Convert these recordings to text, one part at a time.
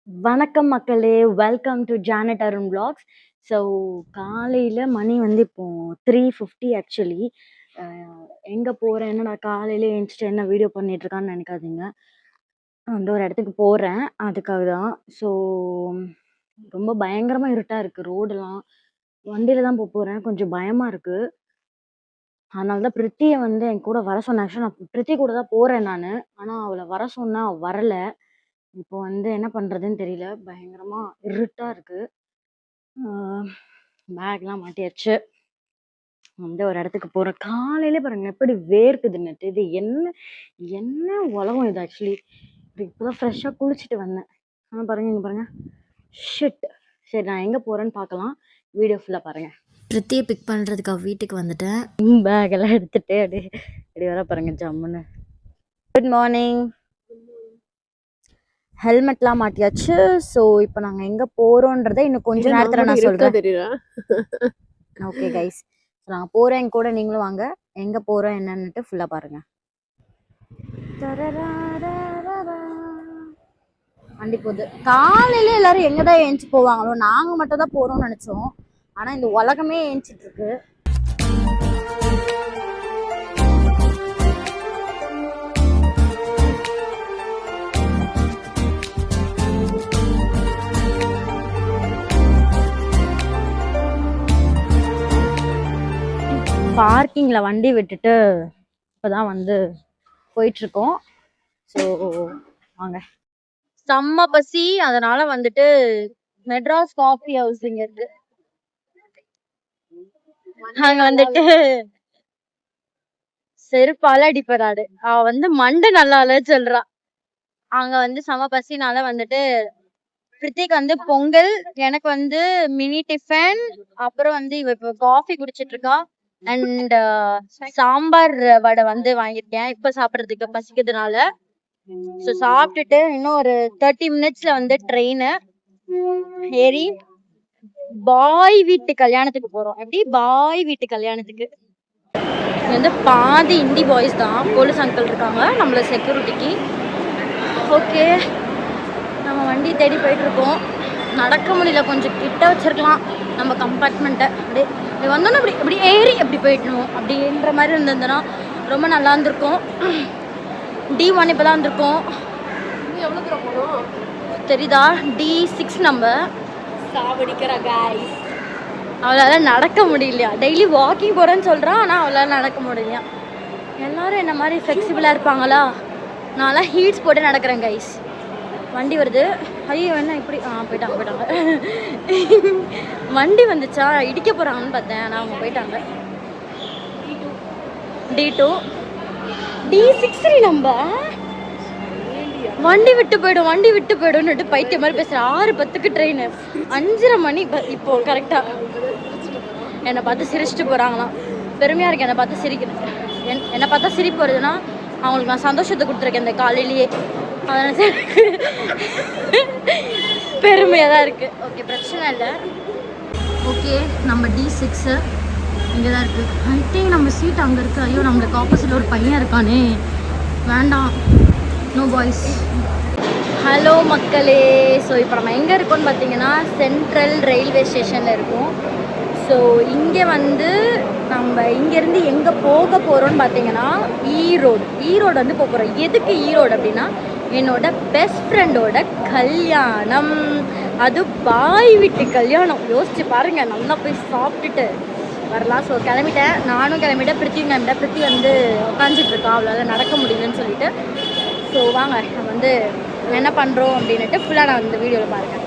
வணக்கம் மக்களே! Welcome to Janet Arun vlogs. So காலையில மணி வந்து இப்போ 3:50 ஆக்சுவலி. அ எங்க போறேன், என்னடா காலையில எந்திரிச்சுட்டு என்ன வீடியோ பண்ணிட்டுருக்கான்னு நெனைக்காதீங்க. வந்து ஒரு இடத்துக்கு போறேன். அதுக்காக தான். ஸோ ரொம்ப பயங்கரமா இருட்டா இருக்கு ரோடுலாம். வண்டியில தான் போறேன். கொஞ்சம் பயமா இருக்கு. அதனால தான் பிரித்திய வந்து என் கூட வர சொன்னேன். ஆக்சுவலா நான் பிரித்தி கூட தான் போறேன் நானு. ஆனா அவள வர சொன்னேன். அவ வரல. இப்போ வந்து என்ன பண்றதுன்னு தெரியல. பயங்கரமா இருட்டா இருக்கு. ஆ பேக்லாம் மாட்டியாச்சு. வந்து ஒரு இடத்துக்கு போறோம். காலையிலே பாருங்க எப்படி வேர்க்குதுன்னுட்டு. இது என்ன என்ன உலகம் இது ஆக்சுவலி. இப்பதான் ஃப்ரெஷ்ஷா குளிச்சுட்டு வந்தேன். பாருங்க, இங்க பாருங்க. ஷிட்! சரி நான் எங்க போறேன்னு பார்க்கலாம். வீடியோ ஃபுல்லா பாருங்க. பிரித்தியை பிக் பண்றதுக்கு வீட்டுக்கு வந்துட்டேன். பேக் எல்லாம் எடுத்துட்டு அப்படியே வர பாருங்க ஜம்முன்னு. Good morning. ஹெல்மெட்லாம் மாட்டியாச்சு. ஸோ இப்போ நாங்க எங்க போறோன்றதை இன்னும் கொஞ்ச நேரத்துல நான் சொல்றேன். ஓகே கைஸ், நான் போறேன். என் கூட நீங்களும் வாங்க. எங்க போறோம் என்னன்னுட்டு ஃபுல்லா பாருங்க. வண்டி போகுது. காலையில எல்லாரும் எங்கதான் ஏஞ்சி போவாங்களோ, நாங்க மட்டும் தான் போறோம்னு நினைச்சோம். ஆனா இந்த உலகமே ஏஞ்சிட்டு இருக்கு. பார்க்கிங்ல வண்டி விட்டுட்டு இப்பதான் வந்து போயிட்டு இருக்கோம். ஸோ வாங்க. செம்ம பசி, அதனால வந்துட்டு மெட்ராஸ் காஃபி ஹவுஸ் இங்க இருக்கு. அங்க வந்துட்டு செருப்பால அடிப்படாடு. அவ வந்து மண்டை நல்லா இல்ல சொல்றா. அங்க வந்து செம பசினால வந்துட்டு பிரித்திக்கு வந்து பொங்கல், எனக்கு வந்து மினி டிஃபன், அப்புறம் வந்து இவ இப்ப காஃபி குடிச்சிட்டு இருக்கா. அண்ட் சாம்பார் வடை வந்து வாங்கியிருக்கேன் இப்ப சாப்பிடுறதுக்கு பசிக்கிறதுனால. ஸோ சாப்பிட்டுட்டு இன்னும் ஒரு 30 மினிட்ஸ்ல வந்து ட்ரெயின் ஏறி பாய் வீட்டு கல்யாணத்துக்கு போறோம். எப்படி பாய் வீட்டு கல்யாணத்துக்கு. வந்து பாதி இந்தி பாய்ஸ் தான். போலீஸ் அங்கிள் இருக்காங்க நம்மள செக்யூரிட்டிக்கு. ஓகே, நம்ம வண்டி தேடி போயிட்டு இருக்கோம். நடக்க முடியல, கொஞ்சம் கிட்ட வச்சிருக்கலாம் நம்ம கம்பார்ட்மெண்ட்டை. அப்படியே வந்தோன்னா இப்படி ஏறி எப்படி போயிடணும் அப்படின்ற மாதிரி இருந்ததுன்னா ரொம்ப நல்லா இருந்திருக்கும். D1 இப்போ தான் வந்திருக்கோம். எவ்வளோ தூரம் போகணும் தெரியுதா? D6 நம்ம சாவடிக்கிற காய்ஸ். அவளால் நடக்க முடியலையா. டெய்லி வாக்கிங் போகிறேன்னு சொல்கிறான், ஆனால் அவளால் நடக்க முடியலையா. எல்லாரும் என்ன மாதிரி ஃப்ளெக்சிபிளாக இருப்பாங்களா? நான்லாம் ஹீல்ஸ் போட்டு நடக்கிறேன் கைஸ். வண்டி வருது. ஐயோ என்ன இப்படி போயிட்டாங்க. வண்டி வந்துச்சா இடிக்க போகிறாங்கன்னு பார்த்தேன், ஆனால் அவங்க போயிட்டாங்க. D2 D6 நம்ம வண்டி விட்டு போயிடும்னுட்டு பைத்திய மாதிரி பேசுற. 6:10க்கு ட்ரெயின், 5:30 மணி இப்போ கரெக்டா. என்னை பார்த்து சிரிச்சுட்டு போறாங்களாம். பெருமையா இருக்கு என்னை பார்த்து சிரிக்கிறேன். என்னை பார்த்தா சிரிப்பு வருதுன்னா அவங்களுக்கு நான் சந்தோஷத்தை கொடுத்துருக்கேன் இந்த காலையிலேயே. அதனால பெருமையாக தான் இருக்கு. ஓகே, பிரச்சனை இல்லை. ஓகே, நம்ம D6 இங்கே தான் இருக்கு. ஐ திங்க் நம்ம சீட் அங்கே இருக்கு. ஐயோ, நம்மளுக்கு ஆப்போசிட்ல ஒரு பையன் இருக்கானே, வேண்டாம், நோ பாய்ஸ். ஹலோ மக்களே, ஸோ இப்போ நம்ம எங்கே இருக்கோம்னு பார்த்தீங்கன்னா சென்ட்ரல் ரயில்வே ஸ்டேஷனில் இருக்கோம். ஸோ இங்கே வந்து நம்ம இங்கேருந்து எங்கே போக போகிறோம்னு பார்த்தீங்கன்னா ஈரோடு வந்து போக போகிறோம். எதுக்கு ஈரோடு அப்படின்னா என்னோட பெஸ்ட் ஃப்ரெண்டோட கல்யாணம். அது பாய் வீட்டு கல்யாணம். யோசிச்சு பாருங்க, நல்லா போய் சாப்பிட்டுட்டு வரலாம். ஸோ கிளம்பிட்டேன், நானும் கிளம்பிட்டேன், பிரித்தியும் கிளம்பிட்டேன். பிரித்தி வந்து உட்காந்துட்டு இருக்கா, அவளால் நடக்க முடியலன்னு சொல்லிட்டு. ஸோ வாங்க நம்ம வந்து என்ன பண்ணுறோம் அப்படின்னுட்டு ஃபுல்லாக நான் இந்த வீடியோவில் பாருங்கள்.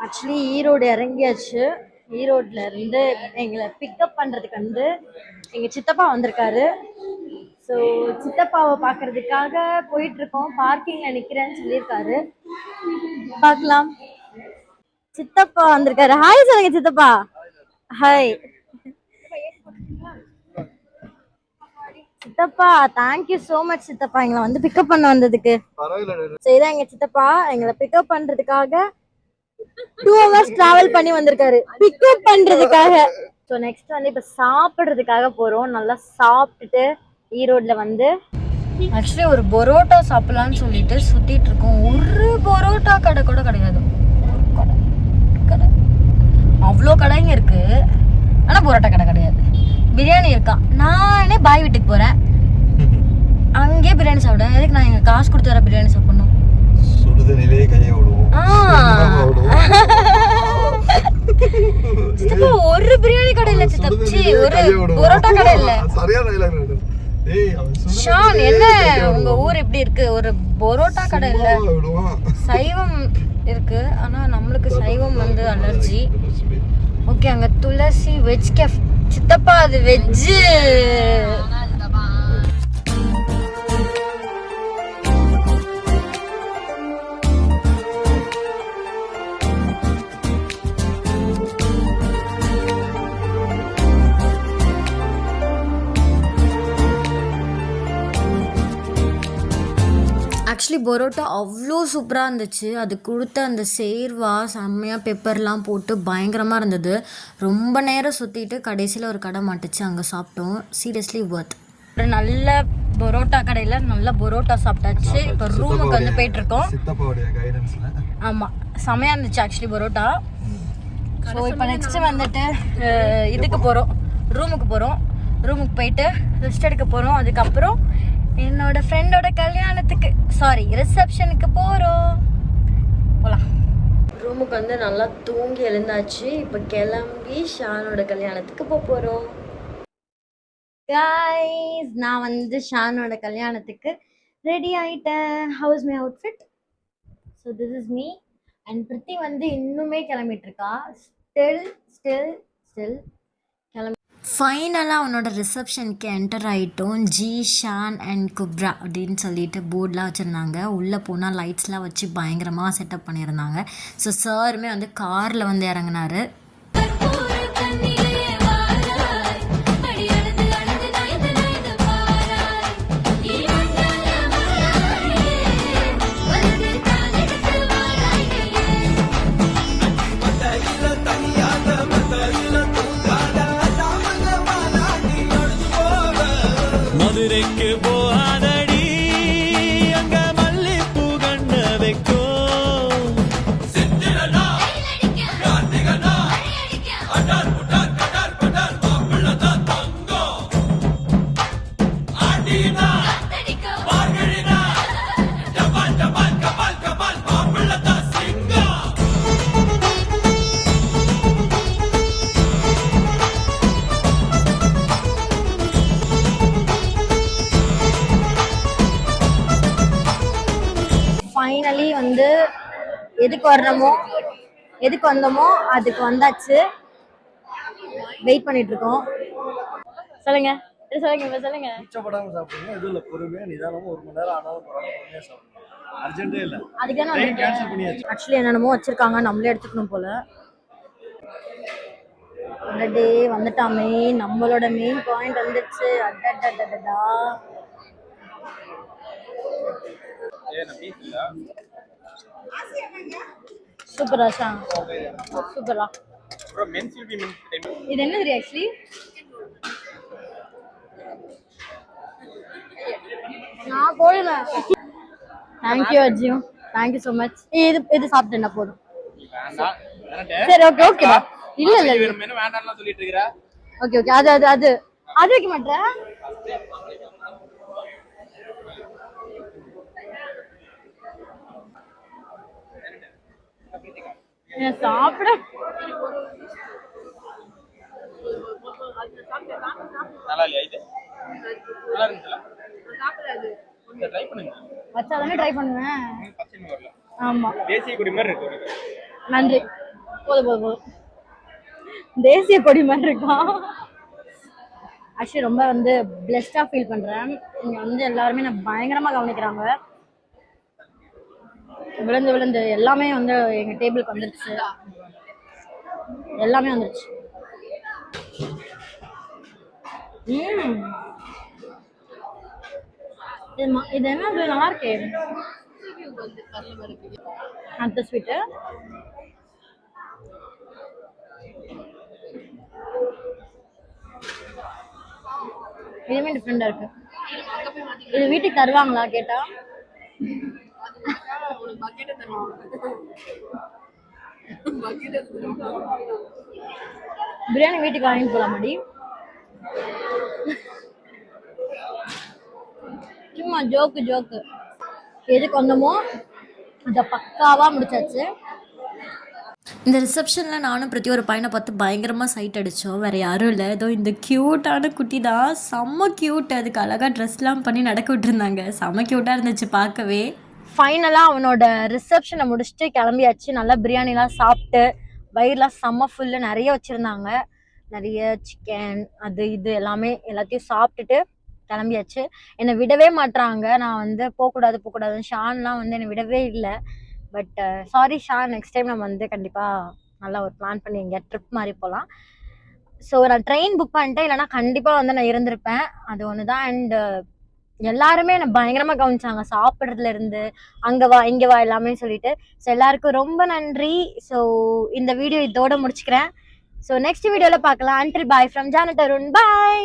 ஆக்சுவலி ஈரோடு இறங்கியாச்சு. ஈரோட்ல இருந்து எங்களை பிக்கப் பண்ணுறதுக்கு வந்து எங்கள் சித்தப்பா வந்திருக்காரு. ஸோ சித்தப்பாவை பார்க்கறதுக்காக போயிட்டுருக்கோம். பார்க்கிங்கில் நிற்கிறேன்னு சொல்லியிருக்காரு. பார்க்கலாம். சித்தப்பா வந்திருக்காரு. ஹாய் சொல்லுங்க சித்தப்பா. ஹாய். சித்தப்பா தேங்க்யூ சோ மச் சித்தப்பா எங்களை வந்து பிக்கப் பண்ண வந்ததுக்கு. சரிதான் எங்க சித்தப்பா எங்களை பிக்கப் பண்றதுக்காக 2 hours டிராவல் பண்ணி வந்திருக்காரு பிக்கப் பண்றதுக்காக. ஸோ நெக்ஸ்ட் வந்து இப்ப சாப்பிடுறதுக்காக போறோம். நல்லா சாப்பிட்டுட்டு ஈரோட்ல வந்து ஆக்சுவலி ஒரு பரோட்டா சாப்பிடலான்னு சொல்லிட்டு சுத்திட்டு இருக்கோம். ஒரு பரோட்டா கடை கூட கிடையாது. கடை அவ்வளோ கடைங்க இருக்கு, ஆனா பரோட்டா கடை கிடையாது. பிரியாணி இருக்கா, நானே பாய் வீட்டுக்கு போறேன் அங்கேயே பிரியாணி சாப்பிடுவேன். எதுக்கு நான் எங்க காசு கொடுத்து வர பிரியாணி சாப்பிடணும்? சித்தப்பா ஒரு பிரியாணி கடை இல்ல சித்தப்பி, ஒரு பரோட்டா கடை இல்ல. ஷான் என்ன உங்க ஊர் எப்படி இருக்கு? ஒரு பரோட்டா கடை இல்ல. சைவம் இருக்கு, ஆனா நம்மளுக்கு சைவம் வந்து அலர்ஜி. ஓகே அங்க துளசி வெஜ் கேஃப். சித்தப்பா அது வெஜ்ஜு. ஆக்சுவலி பரோட்டா அவ்வளோ சூப்பராக இருந்துச்சு. அது கொடுத்த அந்த சேர்வா செம்மையாக பெப்பர்லாம் போட்டு பயங்கரமாக இருந்தது. ரொம்ப நேரம் சுற்றிட்டு கடைசியில் ஒரு கடை மாட்டுச்சு, அங்கே சாப்பிட்டோம். Seriously worth. ஒரு நல்ல பரோட்டா கடையில் நல்ல பரோட்டா சாப்பிட்டாச்சு. இப்போ ரூமுக்கு வந்து போயிட்டுருக்கோம். ஆமாம் செம்மையாக இருந்துச்சு ஆக்சுவலி பரோட்டா. ஸோ இப்போ நெக்ஸ்ட்டு வந்துட்டு இதுக்கு போகிறோம், ரூமுக்கு போகிறோம். ரூமுக்கு போயிட்டு ரெஸ்ட் எடுக்க போகிறோம். அதுக்கப்புறம் என்னோட ஃப்ரெண்டோட கல்யாணத்துக்கு ரிசப்ஷனுக்கு போகிறோம். போகலாம். ரூமுக்கு வந்து நல்லா தூங்கி எழுந்தாச்சு. இப்போ கிளம்பி ஷானோட கல்யாணத்துக்கு போகிறோம். கைஸ் நான் வந்து ஷானோட கல்யாணத்துக்கு ரெடி ஆகிட்டேன். House my outfit. So this is me. And Preeti வந்து இன்னுமே கிளம்பிட்டு இருக்கா. ஸ்டில் கிளம்பி ஃபைனலாக அவனோட ரிசப்ஷனுக்கு என்டர் ஆகிட்டோம். ஜி ஷான் அண்ட் குப்ரா அப்படின்னு சொல்லிட்டு போர்டெலாம் வச்சுருந்தாங்க. உள்ளே போனால் லைட்ஸ்லாம் வச்சு பயங்கரமாக செட்டப் பண்ணியிருந்தாங்க. ஸோ சாருமே வந்து காரில் வந்து இறங்கினார். மதுரைக்கு போகாதடி அங்க மல்லிப்பூ கண்ண வைக்கோ ஃபைனலி வந்து எதுக்கு வந்தோமோ அதுக்கு வந்தாச்சு. வெயிட் பண்ணிட்டு இருக்கோம். சொல்லுங்க சொல்லுங்க. உச்சப்படாம சாப்பிடுங்க. இது இல்ல பொறுமையா நிதானமா 1 மணி நேரம் ஆனாலும் பொறுமையா சாப்பிடுங்க. அர்ஜென்ட்டே இல்ல. அதுக்கு கேன்சல் பண்ணியாச்சு. ஆக்சுவலி என்னென்னமோ வச்சிருக்காங்க, நம்மளே எடுத்துக்கணும் போல. டே வந்துட்டாமே, நம்மளோட மெயின் பாயிண்ட் வந்துருச்சு. அடடடடடா. சூப்பரா ஷான், சூப்பரா. இது என்னது ஆக்சுவலி? நான் போடல. தேங்க்யூ அஜியும், தேங்க்யூ ஸோ மச். இது சாப்பிட்டேன்னா போதும். சரி ஓகே ஓகேடா. இல்ல வேண்டாம்னு சொல்லிட்டு இருக்கற. Okay okay. அது வைக்க மாட்டேன். சாப்பிட நல்லா இல்லையா? இது நல்லா இருந்துச்சுல, சாப்பிடாது. கொஞ்சம் ட்ரை பண்ணுங்க. வச்சாதானே ட்ரை பண்ணுவேன். பச்சைன்னு வரல. ஆமா, தேசிய கொடி மாதிரி இருக்கு. நன்றி. போதும். தேசிய கொடி மாதிரி இருக்கா? ஆக்சுவலி ரொம்ப வந்து பிளெஸ்டா ஃபீல் பண்றேன். இங்க வந்து எல்லாருமே நான் பயங்கரமா கவனிக்கிறாங்க. விழுந்து எல்லாமே வந்து எங்க டேபிளுக்கு வந்துருச்சு. எல்லாமே வந்துருச்சு. இது என்ன இது நல்லா இருக்கே. அந்த ஸ்வீட்டு இதுவுமே டிஃப்ரெண்டா இருக்கு. இது வீட்டுக்கு தருவாங்களா கேட்டா? பிரியாணி வீட்டுக்கு வாங்கிட்டு போலாமாடி? சும்மா ஜோக்கு எதுக்கு வந்தோமோ அதை பக்காவா முடிச்சாச்சு. இந்த ரிசப்ஷனில் நானும் பிரதி ஒரு பையனை பார்த்து பயங்கரமாக சைட் அடித்தோம். வேறு யாரும் இல்லை, ஏதோ இந்த க்யூட்டான குட்டி தான், செம்ம க்யூட். அதுக்கு அழகாக ட்ரெஸ்லாம் பண்ணி நடக்க விட்டுருந்தாங்க, செம்ம க்யூட்டாக இருந்துச்சு பார்க்கவே. ஃபைனலாக அவனோட ரிசப்ஷனை முடிச்சுட்டு கிளம்பியாச்சு. நல்லா பிரியாணிலாம் சாப்பிட்டு வயிறுலாம் செம்ம ஃபுல்லு, நிறைய வச்சுருந்தாங்க, நிறைய சிக்கன் அது இது எல்லாத்தையும் சாப்பிட்டுட்டு கிளம்பியாச்சு. என்னை விடவே மாட்டுறாங்க. நான் வந்து போகக்கூடாதுன்னு ஷான்லாம் வந்து என்னை விடவே இல்லை. But sorry Shan, next time நம்ம வந்து கண்டிப்பாக நல்லா ஒரு பிளான் பண்ணி எங்கேயா ட்ரிப் மாதிரி போகலாம். ஸோ நான் ட்ரெயின் புக் பண்ணிட்டேன், இல்லைனா கண்டிப்பாக வந்து நான் இருந்திருப்பேன். அது ஒன்று தான். அண்டு எல்லாருமே என்னை பயங்கரமாக கவனிச்சாங்க, சாப்பிட்றதுல இருந்து அங்கே வா இங்கே வா எல்லாமே சொல்லிட்டு. ஸோ எல்லாருக்கும் ரொம்ப நன்றி. ஸோ இந்த வீடியோ இதோட முடிச்சுக்கிறேன். ஸோ நெக்ஸ்ட் வீடியோவில் பார்க்கலாம். Until bye from Janet Arun. Bye.